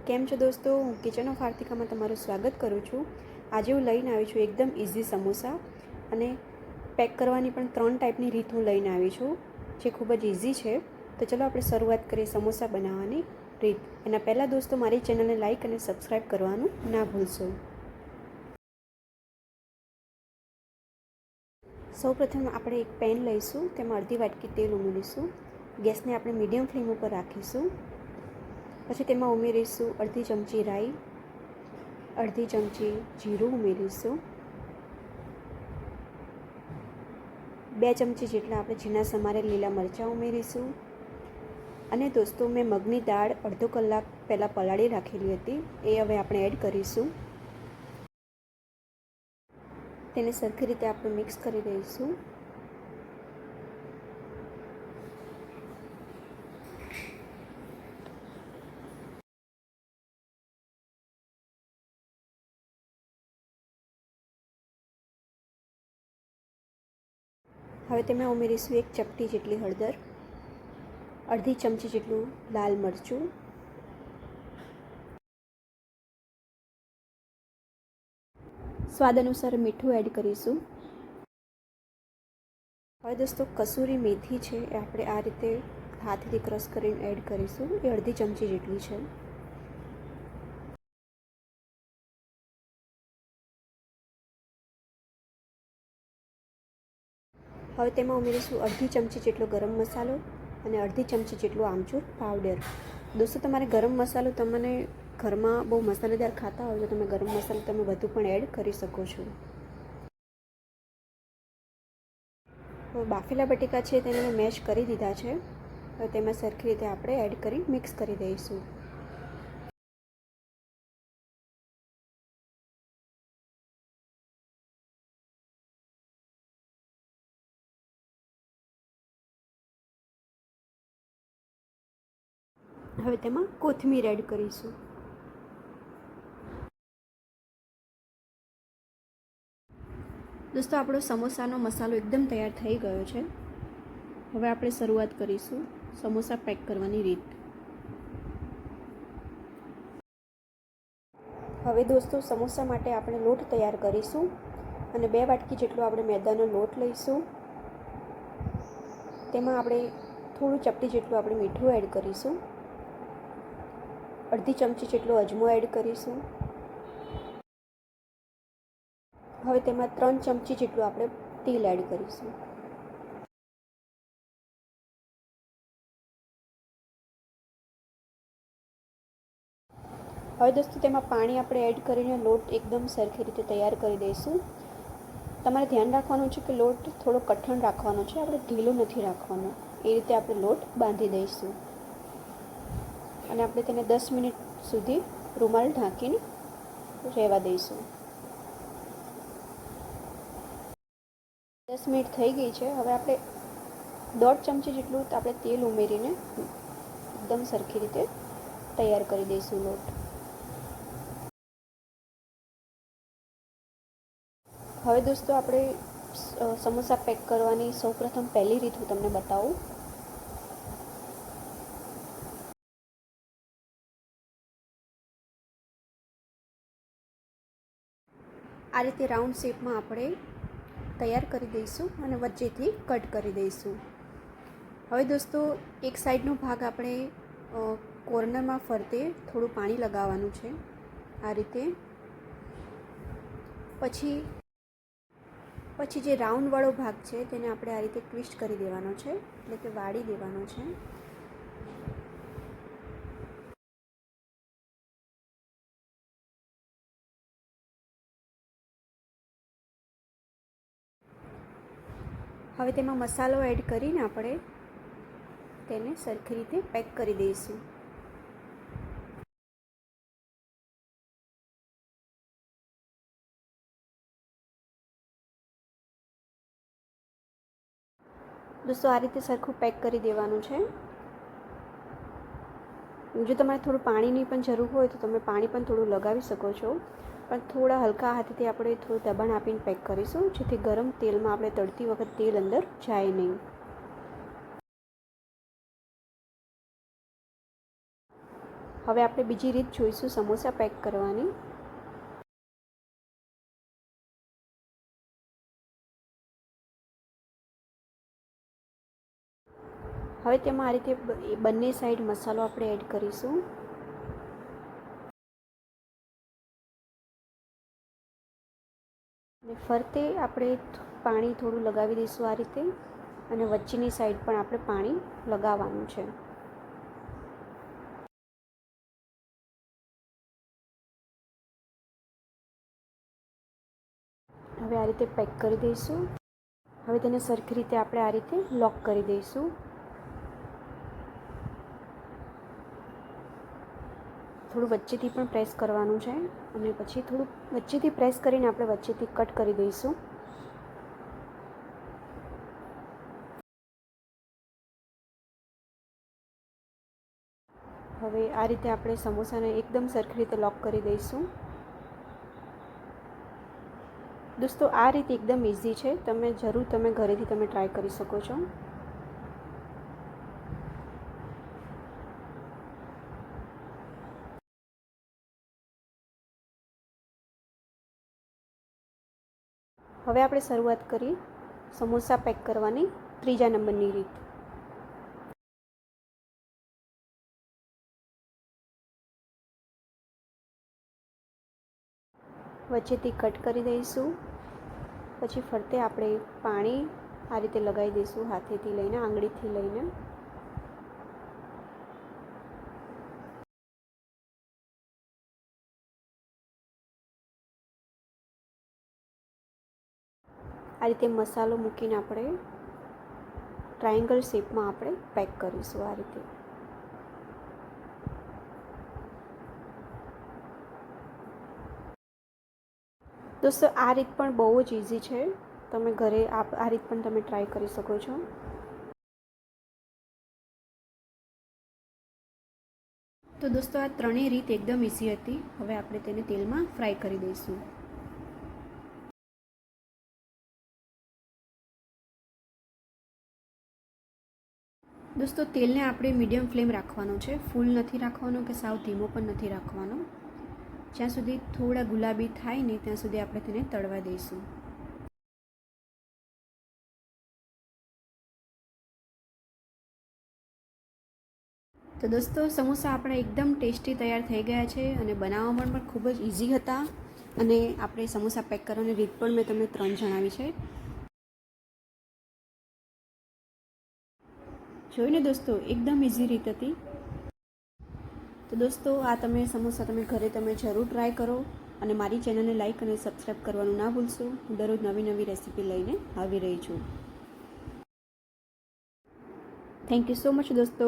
કેમ છો દોસ્તો, હું કિચન ઓફ આર્તિકામાં તમારું સ્વાગત કરું છું। આજે હું લઈને આવી છું એકદમ ઇઝી સમોસા અને પેક કરવાની પણ 3 ટાઈપની રીત હું લઈને આવી છું જે ખૂબ જ ઇઝી છે। તો ચલો આપણે શરૂઆત કરીએ સમોસા બનાવવાની રીત। એના પહેલાં દોસ્તો મારી ચેનલને લાઇક અને સબસ્ક્રાઈબ કરવાનું ના ભૂલશો। સૌપ્રથમ આપણે એક પેન લઈશું, તેમાં અડધી વાટકી તેલ ઉમેરીશું। ગેસને આપણે મીડિયમ ફ્લેમ ઉપર રાખીશું। પછી તેમાં ઉમેરીશું અડધી ચમચી રાઈ, અડધી ચમચી જીરું ઉમેરીશું, 2 ચમચી જેટલા આપણે ઝીણા સમારેલ લીલા મરચાં ઉમેરીશું। અને દોસ્તો મેં મગની દાળ અડધો કલાક પહેલાં પલાળી રાખેલી હતી, એ હવે આપણે એડ કરીશું। તેને સરખી રીતે આપણે મિક્સ કરી દઈશું। હવે તેમાં ઉમેરીશું 1 ચપટી જેટલી હળદર, અડધી ચમચી જેટલું લાલ મરચું, સ્વાદ અનુસાર મીઠું એડ કરીશું। હવે દોસ્તો કસૂરી મેથી છે એ આપણે આ રીતે હાથથી ક્રશ કરીને એડ કરીશું, એ અડધી ચમચી જેટલી છે। હવે તેમાં ઉમેરીશું અડધી ચમચી જેટલો ગરમ મસાલો અને અડધી ચમચી જેટલું આમચૂર પાવડર। દોસ્તો તમારે ગરમ મસાલો તમને ઘરમાં બહુ મસાલેદાર ખાતા હોય તો તમે ગરમ મસાલો તમે વધુ પણ એડ કરી શકો છો। બાફેલા બટેકા છે તેને મેં મેશ કરી દીધા છે, હવે તેમાં સરખી રીતે આપણે એડ કરી મિક્સ કરી દઈશું। હવે તેમાં કોથમીર એડ કરીશું। દોસ્તો આપણો સમોસાનો મસાલો એકદમ તૈયાર થઈ ગયો છે। હવે આપણે શરૂઆત કરીશું સમોસા પેક કરવાની રીત। હવે દોસ્તો સમોસા માટે આપણે લોટ તૈયાર કરીશું અને 2 વાટકી જેટલો આપણે મેદાનો લોટ લઈશું। તેમાં આપણે થોડું ચપટી જેટલું આપણે મીઠું એડ કરીશું, અડધી ચમચી જેટલો અજમો એડ કરીશું। હવે તેમાં 3 ચમચી જેટલું આપણે તેલ એડ કરીશું। હવે દોસ્તો તેમાં પાણી આપણે એડ કરીને લોટ એકદમ સરખી રીતે તૈયાર કરી દઈશું। તમારે ધ્યાન રાખવાનું છે કે લોટ થોડો કઠણ રાખવાનો છે, આપણે ઢીલો નથી રાખવાનો, એ રીતે આપણે લોટ બાંધી દઈશું અને આપણે તેને 10 મિનિટ સુધી રૂમાલ ઢાંકીને રહેવા દઈશું। 10 મિનિટ થઈ ગઈ છે। હવે આપણે 1.5 ચમચી જેટલું આપણે તેલ ઉમેરીને એકદમ સરખી રીતે તૈયાર કરી દઈશું લોટ। હવે દોસ્તો આપણે સમોસા પેક કરવાની સૌપ્રથમ પહેલી રીત હું તમને બતાવું। આ રીતે રાઉન્ડ શેપમાં આપણે તૈયાર કરી દઈશું અને વચ્ચેથી કટ કરી દઈશું। હવે દોસ્તો એક સાઈડનો ભાગ આપણે કોર્નરમાં ફરતે થોડું પાણી લગાવવાનું છે આ રીતે। પછી જે રાઉન્ડવાળો ભાગ છે તેને આપણે આ રીતે ટ્વિસ્ટ કરી દેવાનો છે, એટલે કે વાળી દેવાનો છે। હવે તેમાં મસાલો એડ કરીને આપણે તેને સરખી રીતે પેક કરી દઈશું। દોસ્તો આ રીતે સરખું પેક કરી દેવાનું છે। જો તમારે થોડું પાણીની પણ જરૂર હોય તો તમે પાણી પણ થોડું લગાવી શકો છો, પણ થોડા હલકા હાથથી આપણે થોડું દબાણ આપીને પેક કરીશું, જેથી ગરમ તેલમાં આપણે તળતી વખત તેલ અંદર જાય નહીં। હવે આપણે બીજી રીત જોઈશું સમોસા પેક કરવાની. હવે તેમાં આ રીતે બંને સાઈડ મસાલો આપણે એડ કરીશું. અને ફરતે આપણે પાણી થોડું લગાવી દઈશું આ રીતે, અને વચ્ચેની સાઈડ પણ આપણે પાણી લગાવવાનું છે. હવે આ રીતે પેક કરી દઈશું. હવે તેને સરખી રીતે આપણે આ રીતે લોક કરી દઈશું. થોડું વચ્ચેથી પણ પ્રેસ કરવાનું છે, અને પછી થોડું વચ્ચેથી પ્રેસ કરીને આપણે વચ્ચેથી કટ કરી દઈશું. હવે આ રીતે આપણે સમોસાને એકદમ સરખી રીતે લોક કરી દઈશું. દોસ્તો આ રીત એકદમ ઇઝી છે, તમે ઘરેથી ટ્રાય કરી શકો છો. હવે આપણે શરૂઆત કરી સમોસા પેક કરવાની ત્રીજા નંબરની રીત. વચ્ચેથી કટ કરી દઈશું. પછી ફરતે આપણે પાણી આ રીતે લગાવી દઈશું, હાથેથી લઈને આંગળીથી લઈને. આ રીતે મસાલો મૂકીને આપણે ટ્રાયેંગલ શેપમાં આપણે પેક કરીશું આ રીતે. દોસ્તો આ રીત પણ બહુ જ ઇઝી છે, તમે ઘરે આ રીત પણ તમે ટ્રાય કરી શકો છો. તો દોસ્તો આ ત્રણેય રીત એકદમ ઇઝી હતી. હવે આપણે તેને તેલમાં ફ્રાય કરી દઈશું. દોસ્તો તેલને આપણે મીડિયમ ફ્લેમ રાખવાનો છે, ફૂલ નથી રાખવાનો કે સાવ ધીમો પણ નથી રાખવાનો. જ્યાં સુધી થોડા ગુલાબી થાય ને ત્યાં સુધી આપણે તેને તળવા દઈશું. તો દોસ્તો સમોસા આપણા એકદમ ટેસ્ટી તૈયાર થઈ ગયા છે, અને બનાવવામાં પણ ખૂબ જ ઇઝી હતા. અને આપણે સમોસા પેક કરવાની રીત પણ મેં તમને 3 જણાવી છે. જોઈને દોસ્તો એકદમ ઇઝી રીત હતી. તો દોસ્તો આ સમોસા ઘરે જરૂર ટ્રાય કરો, અને મારી ચેનલને લાઈક અને સબસ્ક્રાઈબ કરવાનું ના ભૂલશો. હું દરરોજ નવી રેસીપી લઈને આવી રહી છું. થેન્ક યુ સો મચ દોસ્તો.